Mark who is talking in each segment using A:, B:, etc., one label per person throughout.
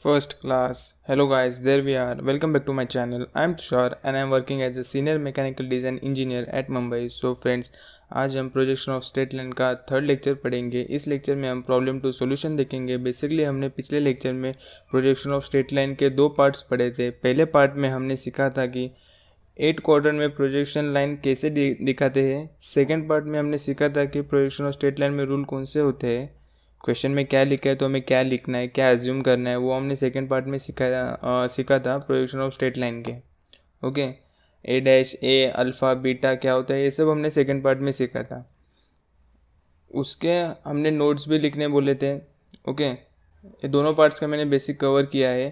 A: First class. Hello guys, there we are. Welcome back to my channel. I am Tushar and I am working as a senior mechanical design engineer at Mumbai. So friends, आज हम projection of straight line का third lecture पढ़ेंगे। इस lecture में हम problem to solution देखेंगे। Basically हमने पिछले लेक्चर में प्रोजेक्शन ऑफ स्ट्रेट लाइन के दो पार्ट्स पढ़े थे। पहले पार्ट में हमने सीखा था कि 8 क्वाड्रेंट में प्रोजेक्शन लाइन कैसे दिखाते हैं। सेकेंड पार्ट में हमने सीखा था कि प्रोजेक्शन ऑफ स्ट्रेट लाइन में रूल कौन से होते हैं, क्वेश्चन में क्या लिखा है तो हमें क्या लिखना है, क्या एज्यूम करना है, वो हमने सेकेंड पार्ट में सीखा था प्रोजेक्शन ऑफ स्ट्रेट लाइन के। ओके, ए डैश, ए, अल्फ़ा, बीटा क्या होता है, ये सब हमने सेकेंड पार्ट में सीखा था। उसके हमने नोट्स भी लिखने बोले थे। ओके, ये दोनों पार्ट्स का मैंने बेसिक कवर किया है।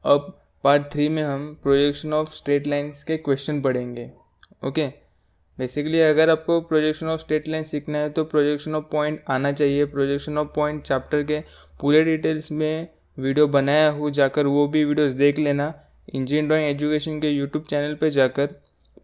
A: अब पार्ट 3 में हम प्रोजेक्शन ऑफ स्ट्रेट लाइन्स के क्वेश्चन पढ़ेंगे। ओके, बेसिकली अगर आपको प्रोजेक्शन ऑफ स्ट्रेट लाइन सीखना है तो प्रोजेक्शन ऑफ पॉइंट आना चाहिए। प्रोजेक्शन ऑफ पॉइंट चैप्टर के पूरे डिटेल्स में वीडियो बनाया हूँ, जाकर वो भी वीडियोस देख लेना। इंजीनियरिंग ड्राइंग एजुकेशन के यूट्यूब चैनल पे जाकर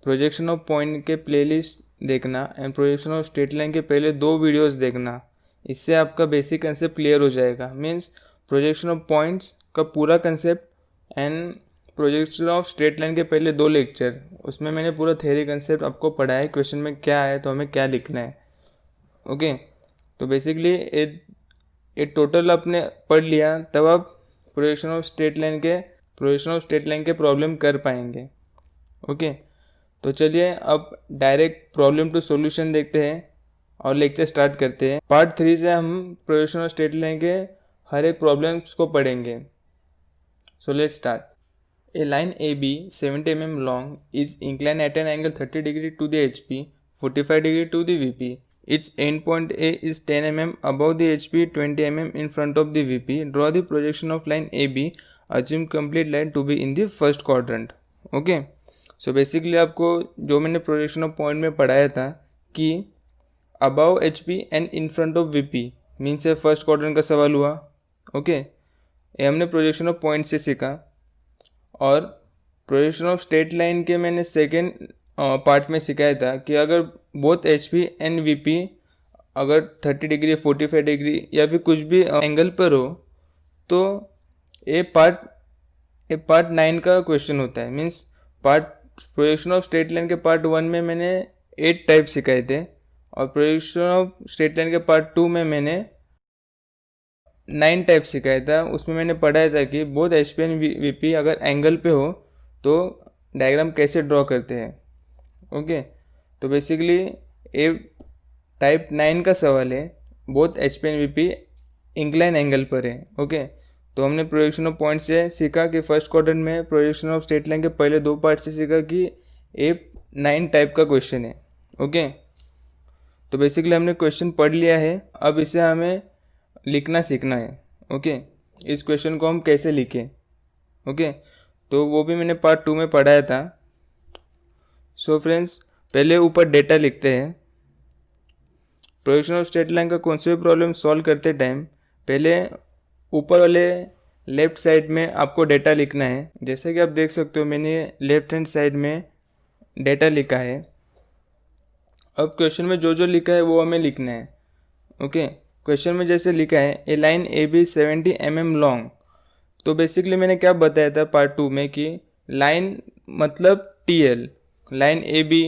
A: प्रोजेक्शन ऑफ पॉइंट के प्लेलिस्ट देखना and projection of straight line के पहले 2 वीडियोस देखना। इससे आपका बेसिक कंसेप्ट क्लियर हो जाएगा। मीन्स प्रोजेक्शन ऑफ पॉइंट्स का पूरा concept and projection of straight line के पहले 2 लेक्चर, उसमें मैंने पूरा थ्योरी कंसेप्ट आपको पढ़ाया है। क्वेश्चन में क्या है तो हमें क्या लिखना है। ओके, तो बेसिकली ये टोटल आपने पढ़ लिया, तब आप प्रोजेक्शन ऑफ स्ट्रेट लाइन के प्रॉब्लम कर पाएंगे। ओके, तो चलिए अब डायरेक्ट प्रॉब्लम टू सॉल्यूशन देखते हैं और लेक्चर स्टार्ट करते हैं। पार्ट 3 से हम प्रोजेक्शन ऑफ स्ट्रेट लाइन के हर एक प्रॉब्लम्स को पढ़ेंगे। So let's start. A line AB 70 mm long is inclined at an angle 30 degree to the HP, 45 degree to the VP. Its end point A is 10 mm above the HP, 20 mm in front of the VP. Draw the projection of line AB. Assume complete line to be in the first quadrant. Okay, so basically आपको जो मैंने projection of point में पढ़ाया था कि above HP and in front of VP means है first quadrant का सवाल हुआ। ओके, ये हमने प्रोजेक्शन ऑफ पॉइंट से सीखा। और प्रोजेक्शन ऑफ स्ट्रेट लाइन के मैंने सेकेंड पार्ट में सिखाया था कि अगर both H P and V P अगर 30 डिग्री 45 डिग्री या फिर कुछ भी एंगल पर हो तो ये पार्ट 9 का क्वेश्चन होता है। Means projection of straight line के पार्ट 1 में मैंने 8 टाइप सिखाए थे और प्रोजेक्शन ऑफ स्ट्रेट लाइन के पार्ट 2 में मैंने 9 टाइप सिखाया था। उसमें मैंने पढ़ाया था कि both H P and V P अगर एंगल पे हो तो डायग्राम कैसे ड्रॉ करते हैं। ओके, तो बेसिकली ये टाइप 9 का सवाल है। Both H P and V P incline angle पर है। ओके, तो हमने प्रोजेक्शन ऑफ पॉइंट से सीखा कि फर्स्ट क्वाड्रेंट में प्रोजेक्शन ऑफ स्ट्रेट लाइन के पहले 2 पार्ट से सीखा कि ये 9 टाइप का क्वेश्चन है। ओके, तो बेसिकली हमने क्वेश्चन पढ़ लिया है, अब इसे हमें लिखना सीखना है। ओके, इस क्वेश्चन को हम कैसे लिखें। ओके, तो वो भी मैंने पार्ट 2 में पढ़ाया था। सो फ्रेंड्स, पहले ऊपर डेटा लिखते हैं। प्रोजेक्शन ऑफ स्ट्रेट लाइन का कौन से भी प्रॉब्लम सॉल्व करते टाइम पहले ऊपर वाले लेफ्ट साइड में आपको डेटा लिखना है। जैसे कि आप देख सकते हो मैंने लेफ्ट हैंड साइड में डेटा लिखा है। अब क्वेश्चन में जो जो लिखा है वो हमें लिखना है। ओके, क्वेश्चन में जैसे लिखा है A line A B 70 mm long, तो बेसिकली मैंने क्या बताया था पार्ट 2 में कि लाइन मतलब टीएल, लाइन ए बी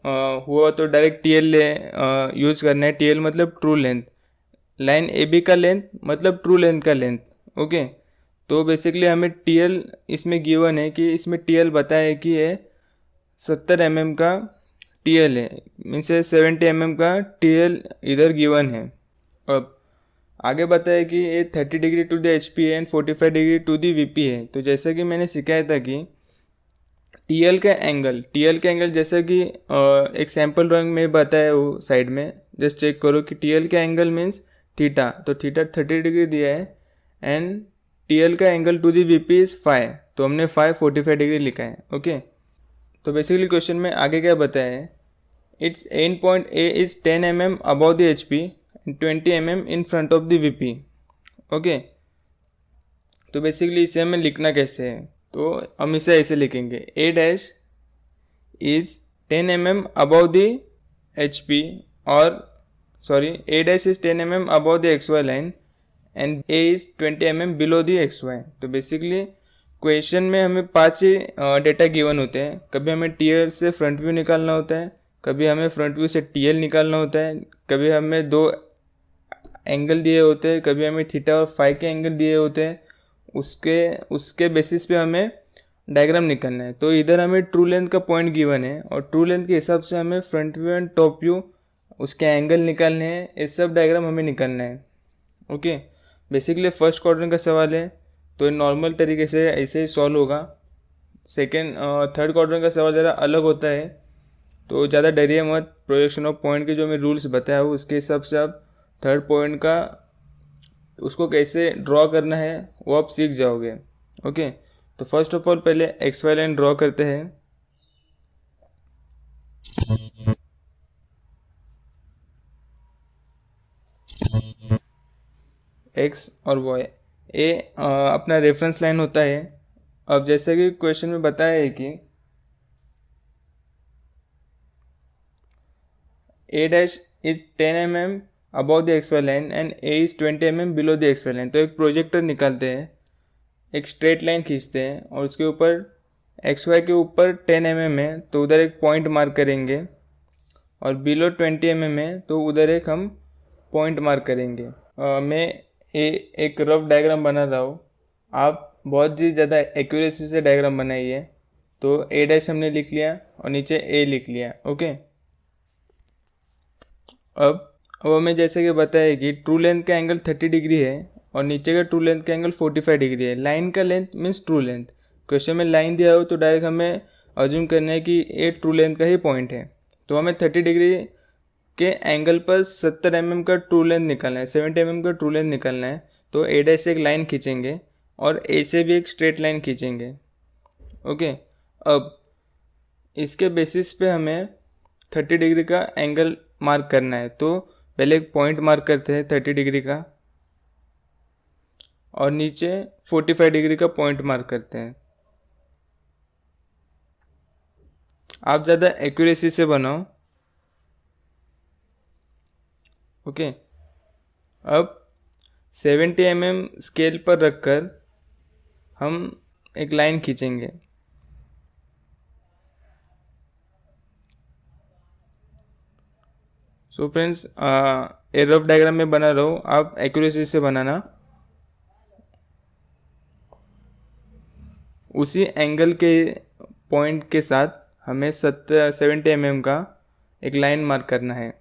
A: हुआ तो डायरेक्ट टीएल यूज़ करना है। टीएल मतलब true length, line A B का लेंथ मतलब ट्रू लेंथ का लेंथ। ओके, तो बेसिकली हमें टीएल इसमें गिवन है कि इसमें टीएल बताया है कि ये 70 mm का टीएल है, मीन्स 70 mm का टीएल इधर गिवन है। अब आगे बताया कि ये 30 degree to the H P and 45 degree to the V P है। तो जैसा कि मैंने सिखाया था कि टीएल का एंगल जैसा कि एक सैम्पल ड्राइंग में बताया वो साइड में, जस्ट चेक करो कि टीएल का एंगल मीन्स थीटा, तो थीटा 30 डिग्री दिया है एंड टीएल का angle to the V P is 5, तो हमने 45 डिग्री लिखा है। ओके, तो बेसिकली क्वेश्चन में आगे क्या बताया है, it's and point A is 10 mm above the H P 20 mm in front of the VP। Okay, तो बेसिकली इसे हमें लिखना कैसे है, तो हम इसे ऐसे लिखेंगे A dash is 10 mm above the HP और A dash is 10 mm above the XY line and A is 20 mm below the XY। तो बेसिकली क्वेश्चन में हमें 5 ही डेटा गिवन होते हैं। कभी हमें टीएल से फ्रंट व्यू निकालना होता है, कभी हमें फ्रंट व्यू से टीएल निकालना होता है, कभी हमें 2 एंगल दिए होते हैं, कभी हमें थीटा और फाई के एंगल दिए होते हैं। उसके उसके बेसिस पे हमें डायग्राम निकालना है। तो इधर हमें ट्रू लेंथ का पॉइंट गिवन है और ट्रू लेंथ के हिसाब से हमें front view and top view उसके एंगल निकालने हैं। ये सब डायग्राम हमें निकालना है। ओके, बेसिकली फर्स्ट क्वाड्रेंट का सवाल है तो नॉर्मल तरीके से ऐसे ही सॉल्व होगा। सेकेंड थर्ड क्वाड्रेंट का सवाल ज़रा अलग होता है, तो ज़्यादा डरिए मत। प्रोजेक्शन ऑफ पॉइंट के जो मैं रूल्स बताया हूँ उसके हिसाब से आप थर्ड पॉइंट का उसको कैसे ड्रॉ करना है वो आप सीख जाओगे। ओके, तो फर्स्ट ऑफ ऑल पहले XY लाइन ड्रॉ करते हैं। X और Y ये अपना रेफरेंस लाइन होता है। अब जैसे कि क्वेश्चन में बताया है कि A dash is 10 mm above the XY line and A is 20 mm below the XY line. तो एक प्रोजेक्टर निकालते हैं, एक स्ट्रेट लाइन खींचते हैं और उसके ऊपर XY के ऊपर 10 mm है तो उधर एक पॉइंट मार्क करेंगे, और बिलो 20 mm है तो उधर एक हम पॉइंट मार्क करेंगे। मैं एक रफ डायग्राम बना रहा हूँ, आप बहुत ही ज़्यादा एक्यूरेसी से डायग्राम बनाइए। तो A डैश हमने लिख लिया और नीचे A लिख लिया। ओके, अब हमें जैसे कि बताया कि ट्रू लेंथ का एंगल 30 डिग्री है और नीचे का ट्रू लेंथ का एंगल 45 डिग्री है। लाइन का length means true length. Question में लाइन दिया हो तो डायरेक्ट हमें अज्यूम करना है कि ये ट्रू लेंथ का ही पॉइंट है। तो हमें 30 डिग्री के एंगल पर 70 mm का ट्रू लेंथ निकालना है, 70 mm का ट्रू लेंथ निकालना है। तो A डैश से एक लाइन खींचेंगे और A से भी एक स्ट्रेट लाइन खींचेंगे। ओके, अब इसके बेसिस पे हमें 30 डिग्री का एंगल मार्क करना है। तो पहले एक पॉइंट मार्क करते हैं 30 डिग्री का और नीचे 45 डिग्री का पॉइंट मार्क करते हैं। आप ज़्यादा एक्यूरेसी से बनाओ। ओके, अब 70 mm स्केल पर रखकर हम एक लाइन खींचेंगे। सो फ्रेंड्स, ए रफ डायग्राम में बना रहा हूँ, आप एक्यूरेसी से बनाना। उसी एंगल के पॉइंट के साथ हमें 70 mm का एक लाइन मार्क करना है।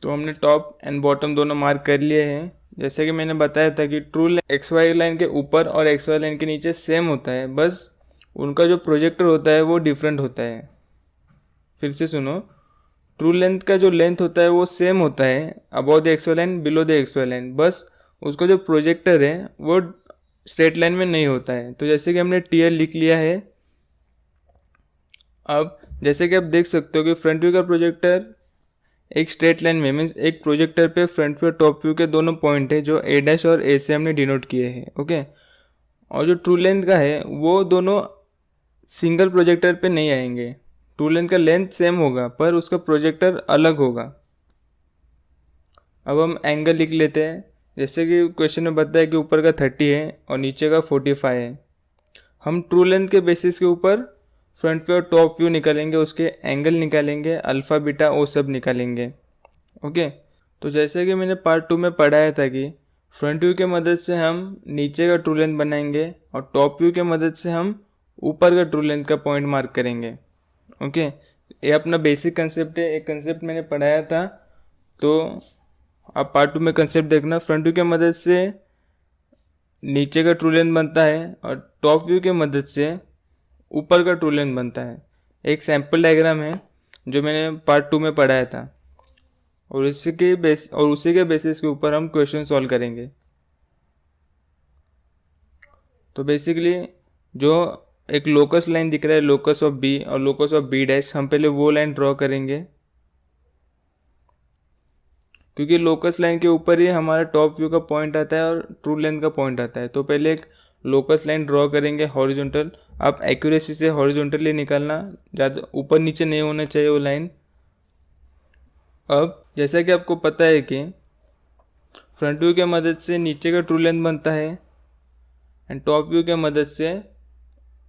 A: तो हमने टॉप एंड बॉटम दोनों मार्क कर लिए हैं। जैसे कि मैंने बताया था कि ट्रू XY लाइन के ऊपर और XY लाइन के नीचे सेम होता है, बस उनका जो प्रोजेक्टर होता है वो डिफरेंट होता है। फिर से सुनो, ट्रू लेंथ का जो लेंथ होता है वो सेम होता है above the XY line below the XY line, बस उसका जो प्रोजेक्टर है वो स्ट्रेट लाइन में नहीं होता है। तो जैसे कि हमने TL लिख लिया है। अब जैसे कि आप देख सकते हो कि फ्रंट व्यू का प्रोजेक्टर एक स्ट्रेट लाइन में मीन्स एक प्रोजेक्टर पे फ्रंट व्यू टॉप व्यू के दोनों पॉइंट है जो A डैश और A से हमने डिनोट किए हैं। ओके, और जो ट्रू लेंथ का है वो दोनों सिंगल प्रोजेक्टर पे नहीं आएंगे। ट्रू लेंथ का लेंथ सेम होगा पर उसका प्रोजेक्टर अलग होगा। अब हम एंगल लिख लेते हैं। जैसे कि क्वेश्चन में बताया कि ऊपर का 30 है और नीचे का 45 है। हम ट्रू लेंथ के बेसिस के ऊपर फ्रंट व्यू और टॉप व्यू निकालेंगे, उसके एंगल निकालेंगे, अल्फ़ा बीटा वो सब निकालेंगे। ओके, तो जैसे कि मैंने पार्ट 2 में पढ़ाया था कि फ्रंट व्यू के मदद से हम नीचे का ट्रू लेंथ बनाएंगे और टॉप व्यू के मदद से हम ऊपर का ट्रू लेंथ का पॉइंट मार्क करेंगे। ओके, ये अपना बेसिक कंसेप्ट है, एक कंसेप्ट मैंने पढ़ाया था, तो आप पार्ट 2 में कंसेप्ट देखना। फ्रंट व्यू के मदद से नीचे का ट्रू लेंथ बनता है और टॉप व्यू के मदद से ऊपर का ट्रू लेंथ बनता है। एक सैम्पल डायग्राम है जो मैंने पार्ट 2 में पढ़ाया था और उसी के बेसिस के ऊपर हम क्वेश्चन सॉल्व करेंगे। तो बेसिकली जो एक लोकस लाइन दिख रहा है, लोकस ऑफ बी और लोकस ऑफ बी डैश, हम पहले वो लाइन ड्रॉ करेंगे क्योंकि लोकस लाइन के ऊपर ही हमारा टॉप व्यू का पॉइंट आता है और ट्रू लेंथ का पॉइंट आता है। तो पहले एक लोकस लाइन ड्रॉ करेंगे हॉरिजॉन्टल। आप एक्यूरेसी से हॉरिजॉन्टली निकालना, ज़्यादा ऊपर नीचे नहीं होना चाहिए वो लाइन। अब जैसा कि आपको पता है कि फ्रंट व्यू के मदद से नीचे का ट्रू लेंथ बनता है एंड टॉप व्यू के मदद से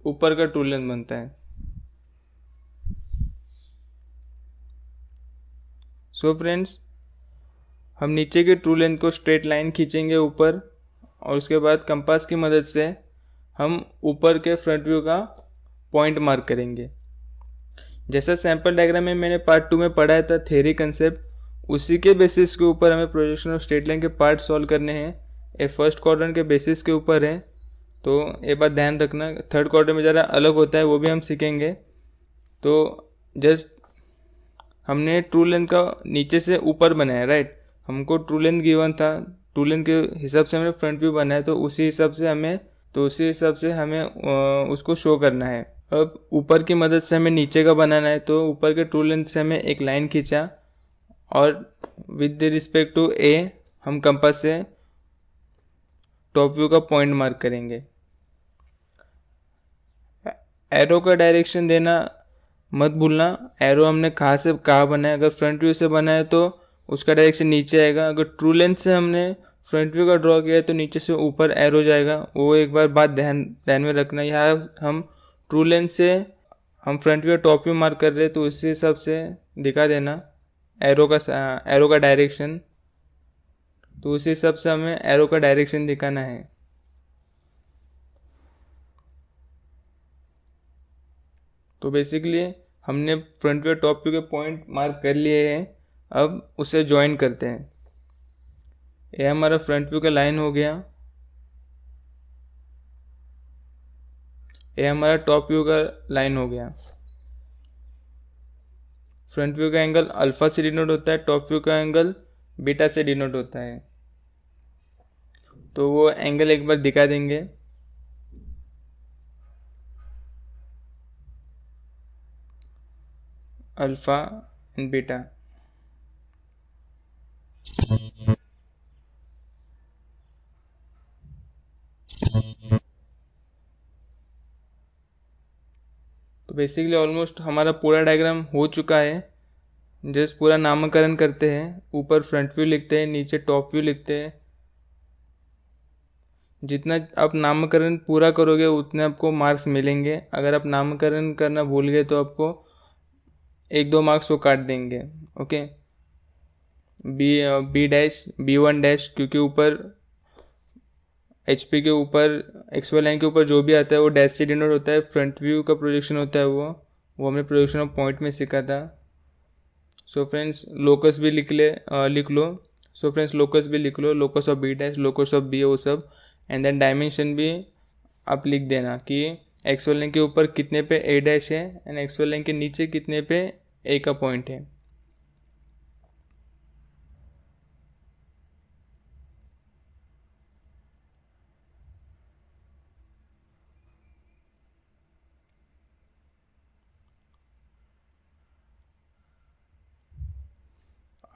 A: ऊपर का ट्रू लेंथ बनता है। सो फ्रेंड्स, हम नीचे के ट्रू लेंथ को स्ट्रेट लाइन खींचेंगे ऊपर और उसके बाद कंपास की मदद से हम ऊपर के फ्रंट व्यू का पॉइंट मार्क करेंगे। जैसा सैम्पल डायग्राम में मैंने पार्ट 2 में पढ़ाया था थ्योरी कंसेप्ट, उसी के बेसिस के ऊपर हमें प्रोजेक्शन ऑफ स्ट्रेट लाइन के पार्ट सॉल्व करने हैं। ये फर्स्ट क्वाड्रेंट के बेसिस के ऊपर है, तो ये बात ध्यान रखना। थर्ड क्वाड्रेंट में ज़रा अलग होता है, वो भी हम सीखेंगे। तो जस्ट हमने ट्रू लेंथ का नीचे से ऊपर बनाया, राइट। हमको ट्रू लेंथ गिवन था, ट्रू लेंथ के हिसाब से हमने फ्रंट व्यू बनाया, तो उसी हिसाब से हमें उसको शो करना है। अब ऊपर की मदद से हमें नीचे का बनाना है, तो ऊपर के ट्रू लेंथ से हमें एक लाइन खींचा और विद रिस्पेक्ट टू ए हम कंपास से टॉप व्यू का पॉइंट मार्क करेंगे। एरो का डायरेक्शन देना मत भूलना। एरो हमने कहाँ से कहाँ बनाया, अगर फ्रंट व्यू से बनाया तो उसका डायरेक्शन नीचे आएगा। अगर ट्रू लेंथ से हमने फ्रंट व्यू का ड्रॉ किया है तो नीचे से ऊपर एरो जाएगा। वो एक बार बात ध्यान में रखना। यहाँ हम ट्रू लेंथ से हम front view top view mark कर रहे हैं, तो उसी हिसाब से दिखा देना एरो का डायरेक्शन। तो उसी हिसाब से हमें एरो का डायरेक्शन दिखाना है। तो बेसिकली हमने फ्रंट व्यू टॉप व्यू के पॉइंट मार्क कर लिए हैं। अब उसे ज्वाइन करते हैं। ये हमारा फ्रंट व्यू का लाइन हो गया, ये हमारा टॉप व्यू का लाइन हो गया। फ्रंट व्यू का एंगल अल्फा से डिनोट होता है, टॉप व्यू का एंगल बीटा से डिनोट होता है। तो वो एंगल एक बार दिखा देंगे। Alpha and beta. तो बेसिकली ऑलमोस्ट हमारा पूरा डायग्राम हो चुका है। जस्ट पूरा नामकरण करते हैं। ऊपर फ्रंट व्यू लिखते हैं, नीचे टॉप व्यू लिखते हैं। जितना आप नामकरण पूरा करोगे उतने आपको मार्क्स मिलेंगे। अगर आप नामकरण करना भूल गए तो आपको 1-2 मार्क्स वो काट देंगे। Okay, B dash, B1 dash, क्योंकि ऊपर HP के ऊपर XY लाइन के ऊपर जो भी आता है वो डैश से डिनोट होता है। फ्रंट व्यू का प्रोजेक्शन होता है वो हमने प्रोजेक्शन ऑफ पॉइंट में सीखा था। सो फ्रेंड्स, लोकस भी लिख लो। सो फ्रेंड्स, लोकस भी लिख लो, locus of B dash, locus of B, वो सब। एंड देन डायमेंशन भी आप लिख देना कि XY लाइन के ऊपर कितने पे A डैश है एंड XY लाइन के नीचे कितने पे A का पॉइंट है।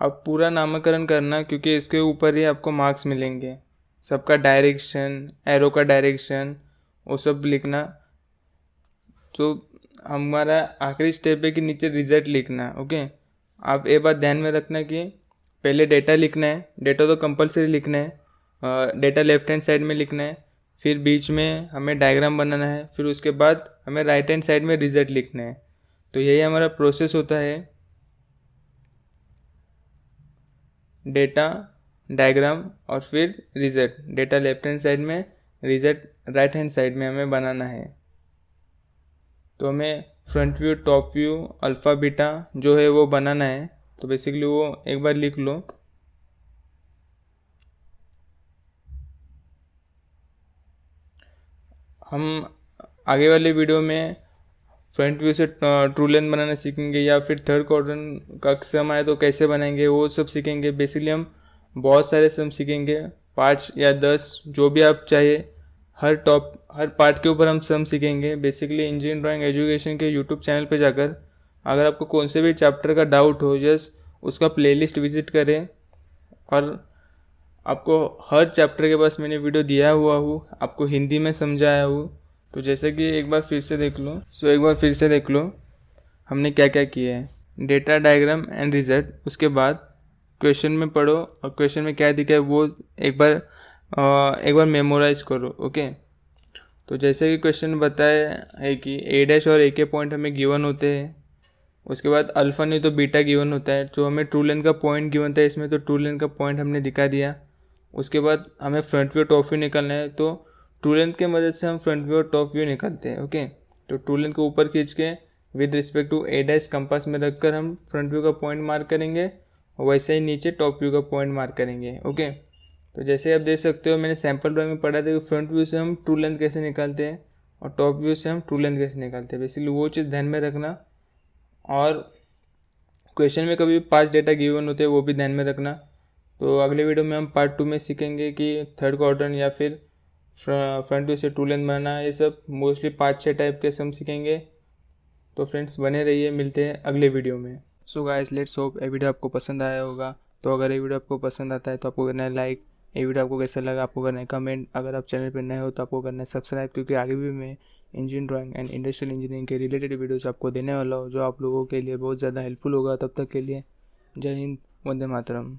A: अब पूरा नामकरण करना, क्योंकि इसके ऊपर ही आपको मार्क्स मिलेंगे। सबका डायरेक्शन, एरो का डायरेक्शन, वो सब लिखना। तो हमारा आखिरी स्टेप है कि नीचे रिजल्ट लिखना। ओके, आप ये बात ध्यान में रखना कि पहले डेटा लिखना है। डेटा तो कंपलसरी लिखना है। डेटा लेफ्ट हैंड साइड में लिखना है, फिर बीच में हमें डायग्राम बनाना है, फिर उसके बाद हमें राइट हैंड साइड में रिजल्ट लिखना है। तो यही हमारा प्रोसेस होता है। डेटा, डायग्राम और फिर result. Data left hand side में, रिजल्ट राइट हैंड साइड में हमें बनाना है। तो हमें front view, top view, alpha, beta जो है वो बनाना है। तो बेसिकली वो एक बार लिख लो। हम आगे वाले वीडियो में फ्रंट व्यू से ट्रू लेंथ बनाना सीखेंगे, या फिर थर्ड क्वाड्रेंट का सम आए तो कैसे बनाएंगे, वो सब सीखेंगे। बेसिकली हम बहुत सारे सम सीखेंगे, 5 या 10 जो भी आप चाहिए हर पार्ट के ऊपर हम सम सीखेंगे। बेसिकली इंजीनियरिंग ड्राइंग एजुकेशन के यूट्यूब चैनल पे जाकर अगर आपको कौन से भी चैप्टर का डाउट हो, जस्ट उसका प्लेलिस्ट विजिट करें और आपको हर चैप्टर के पास मैंने वीडियो दिया हुआ हूँ, आपको हिंदी में समझाया हूँ। तो जैसे कि एक बार फिर से देख लो हमने क्या क्या किया है, डेटा डायग्राम एंड रिजल्ट। उसके बाद क्वेश्चन में पढ़ो और क्वेश्चन में क्या दिखा है वो एक बार मेमोराइज करो। ओके, तो जैसे कि क्वेश्चन बताया है कि ए डैश और ए के पॉइंट हमें गिवन होते हैं, उसके बाद अल्फ़ा नहीं तो बीटा गिवन होता है। तो हमें ट्रू लेंथ का पॉइंट गिवन था इसमें, तो ट्रू लेंथ का पॉइंट हमने दिखा दिया। उसके बाद हमें फ्रंट व्यू टॉप व्यू निकालना है, तो ट्रू लेंथ के मदद से हम फ्रंट व्यू और टॉप व्यू निकालते हैं। ओके, तो ट्रू लेंथ को ऊपर खींच के with respect to A dash compass में रखकर हम फ्रंट व्यू का पॉइंट मार्क करेंगे और वैसे ही नीचे टॉप व्यू का पॉइंट मार्क करेंगे। ओके, तो जैसे आप देख सकते हो मैंने सैम्पल ड्राइंग में पढ़ा था कि फ्रंट व्यू से हम ट्रू लेंथ कैसे निकालते हैं और टॉप व्यू से हम ट्रू लेंथ कैसे निकालते हैं। बेसिकली वो चीज़ ध्यान में रखना, और क्वेश्चन में कभी 5 डेटा गिवन होते हैं वो भी ध्यान में रखना। तो अगले वीडियो में हम पार्ट 2 में सीखेंगे कि थर्ड क्वाड्रेंट या फिर फ्रंट व्यू से ट्रू लेंथ बनाना, ये सब मोस्टली 5-6 टाइप के सम सीखेंगे। तो फ्रेंड्स बने रहिए, मिलते हैं अगले वीडियो में। सो गाइस लेट्स होप ये वीडियो आपको पसंद आया होगा। तो अगर ये वीडियो आपको पसंद आता है तो आपको करना है लाइक, ये वीडियो आपको कैसा लगा आपको करना है कमेंट, अगर आप चैनल पर नए हो तो आपको करना है सब्सक्राइब, क्योंकि आगे भी मैं engineering drawing and industrial engineering के रिलेटेड वीडियोस आपको देने वाला हूँ, जो आप लोगों के लिए बहुत ज़्यादा हेल्पफुल होगा। तब तक के लिए जय हिंद, वंदे मातरम।